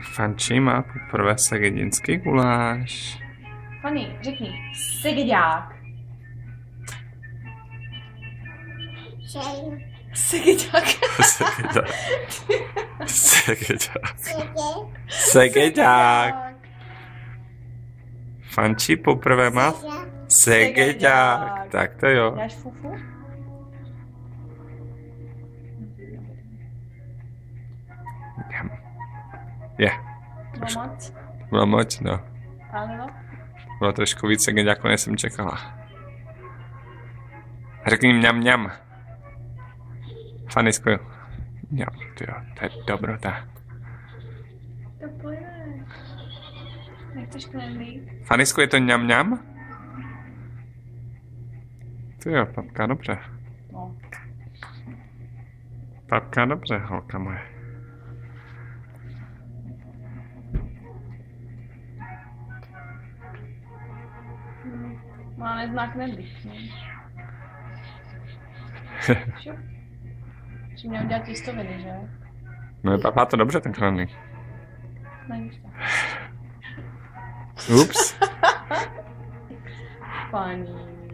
Fanči má poprvé segedinský guláš. Fanny, řekni, segeďák. Segeďák. Segeďák. Fanči poprvé má segeďák. Tak to jo. Dáš fufu? Je. Bylo moc? Bylo moc, no. Ano. Bylo trošku víc segeďáku, než jsem čekala. Řekni mňam mňam. Fanny, skvěl. Mňam, tyjo, to je dobrota. To pojde. Nechceš knedlík? Fanny, je to mňam mňam? Tyjo, papka, dobře. No. Papka, dobře, holka moje. Má nezná knedlík. Šup. Jsi měl udělat těstoviny, že? No, papá to dobře, ten knedlík. Nevíš to. Ups. Funny.